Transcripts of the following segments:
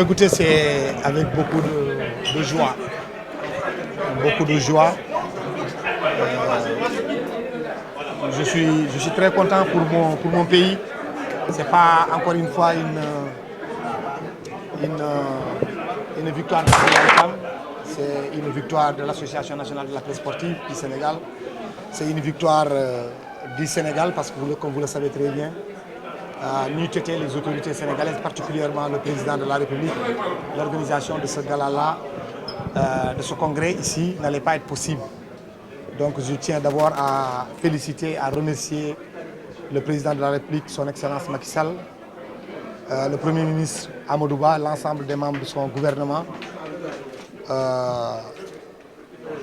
Écoutez, c'est avec beaucoup de joie. Beaucoup de joie. Je suis très content pour mon pays. Ce n'est pas encore une fois une victoire de la femme. C'est une victoire de l'Association nationale de la presse sportive du Sénégal. C'est une victoire du Sénégal parce que, comme vous le savez très bien, n'eût été les autorités sénégalaises, particulièrement le président de la République, l'organisation de ce gala-là, de ce congrès ici, n'allait pas être possible. Donc je tiens d'abord à féliciter, à remercier le président de la République, son Excellence Macky Sall, le Premier ministre Amadou Ba, l'ensemble des membres de son gouvernement,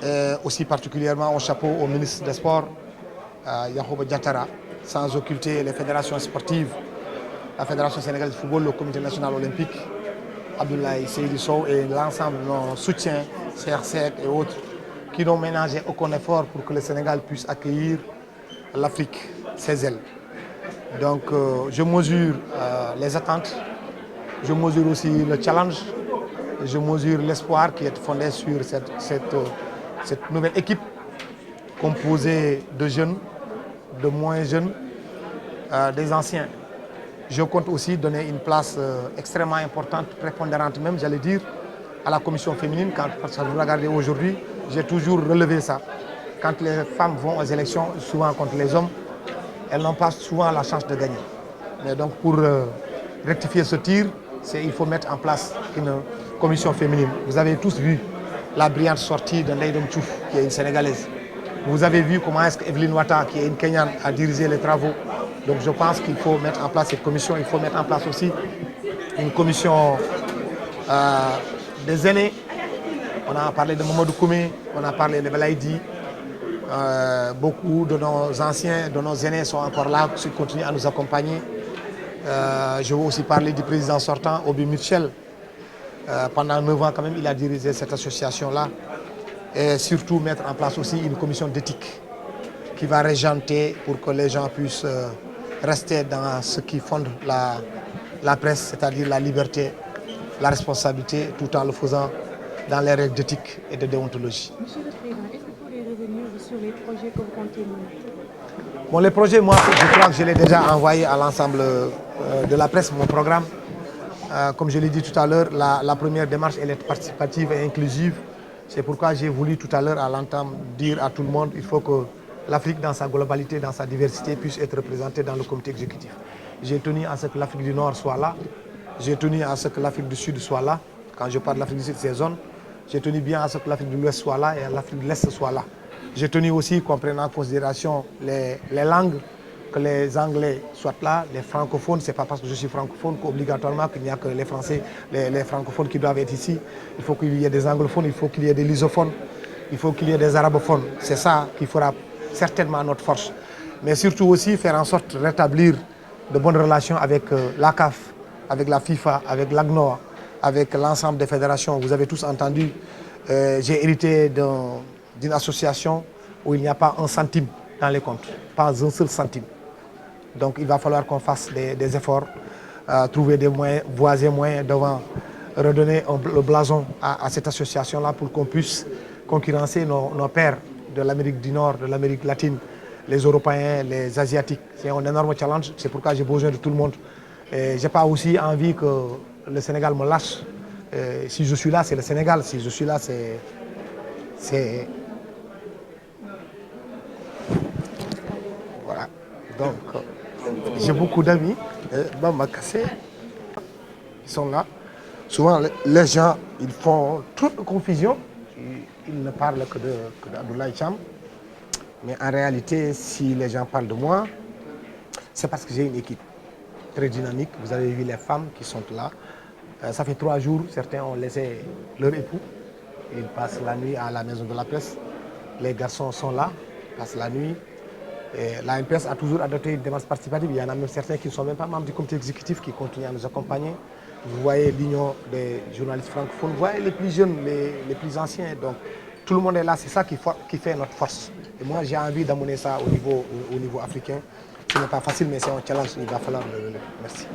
et aussi particulièrement au chapeau au ministre des Sports, Yankhoba Diattara, sans occulter les fédérations sportives, la Fédération sénégalaise de football, le Comité national olympique, Abdoulaye Seydou Sow et l'ensemble de nos soutiens, CR7 et autres, qui n'ont ménagé aucun effort pour que le Sénégal puisse accueillir l'Afrique, ses ailes. Donc je mesure les attentes, je mesure aussi le challenge, je mesure l'espoir qui est fondé sur cette nouvelle équipe composée de jeunes, de moins jeunes, des anciens. Je compte aussi donner une place extrêmement importante, prépondérante même, j'allais dire, à la commission féminine. Parce que vous regardez aujourd'hui, j'ai toujours relevé ça. Quand les femmes vont aux élections, souvent contre les hommes, elles n'ont pas souvent la chance de gagner. Mais donc pour rectifier ce tir, il faut mettre en place une commission féminine. Vous avez tous vu la brillante sortie de Ndeye Tchouf, qui est une Sénégalaise. Vous avez vu comment est-ce qu'Evelyne Ouattara, qui est une Kenyane, a dirigé les travaux. Donc je pense qu'il faut mettre en place cette commission. Il faut mettre en place aussi une commission des aînés. On a parlé de Mamadou Koumé, on a parlé de Belaïdi. Beaucoup de nos anciens, de nos aînés sont encore là, qui continuent à nous accompagner. Je veux aussi parler du président sortant, Obi Mitchell. Pendant 9 ans, quand même, il a dirigé cette association-là. Et surtout mettre en place aussi une commission d'éthique qui va régenter pour que les gens puissent rester dans ce qui fonde la presse, c'est-à-dire la liberté, la responsabilité, tout en le faisant dans les règles d'éthique et de déontologie. Monsieur le Président, est-ce que vous pourriez revenir sur les projets que vous comptez mener? Bon, les projets, moi, je crois que je l'ai déjà envoyé à l'ensemble de la presse, mon programme. Comme je l'ai dit tout à l'heure, la première démarche, elle est participative et inclusive. C'est pourquoi j'ai voulu tout à l'heure, à l'entame, dire à tout le monde qu'il faut que l'Afrique, dans sa globalité, dans sa diversité, puisse être représentée dans le comité exécutif. J'ai tenu à ce que l'Afrique du Nord soit là. J'ai tenu à ce que l'Afrique du Sud soit là. Quand je parle de l'Afrique du Sud, c'est zones. J'ai tenu bien à ce que l'Afrique de l'Ouest soit là et l'Afrique de l'Est soit là. J'ai tenu aussi qu'on prenne en considération les langues, que les Anglais soient là, les francophones. Ce n'est pas parce que je suis francophone qu'obligatoirement qu'il n'y a que les Français, les francophones qui doivent être ici. Il faut qu'il y ait des anglophones, il faut qu'il y ait des lusophones, il faut qu'il y ait des arabophones. C'est ça qui fera certainement notre force. Mais surtout aussi faire en sorte de rétablir de bonnes relations avec la CAF, avec la FIFA, avec l'ACNOA, avec l'ensemble des fédérations. Vous avez tous entendu, j'ai hérité d'une association où il n'y a pas un centime dans les comptes, pas un seul centime. Donc il va falloir qu'on fasse des efforts, trouver des moyens, voies et moyens devant redonner le blason à cette association-là pour qu'on puisse concurrencer nos pairs de l'Amérique du Nord, de l'Amérique latine, les Européens, les Asiatiques. C'est un énorme challenge, c'est pourquoi j'ai besoin de tout le monde. Je n'ai pas aussi envie que le Sénégal me lâche. Si je suis là, c'est le Sénégal. Si je suis là, c'est... Voilà. Donc, j'ai beaucoup d'amis. Bamba Kassé, ils sont là. Souvent, les gens, ils font trop de confusion. Ils ne parlent que d'Abdoulaye Cham. Mais en réalité, si les gens parlent de moi, c'est parce que j'ai une équipe très dynamique. Vous avez vu les femmes qui sont là. Ça fait 3 jours, certains ont laissé leur époux. Ils passent la nuit à la maison de la presse. Les garçons sont là, passent la nuit. Et la MPS a toujours adopté une démarche participative. Il y en a même certains qui ne sont même pas membres du comité exécutif qui continuent à nous accompagner. Vous voyez l'union des journalistes francophones, vous voyez les plus jeunes, les plus anciens. Donc tout le monde est là, c'est ça qui fait notre force. Et moi j'ai envie d'amener ça au niveau africain. Ce n'est pas facile, mais c'est un challenge, il va falloir le relever. Merci.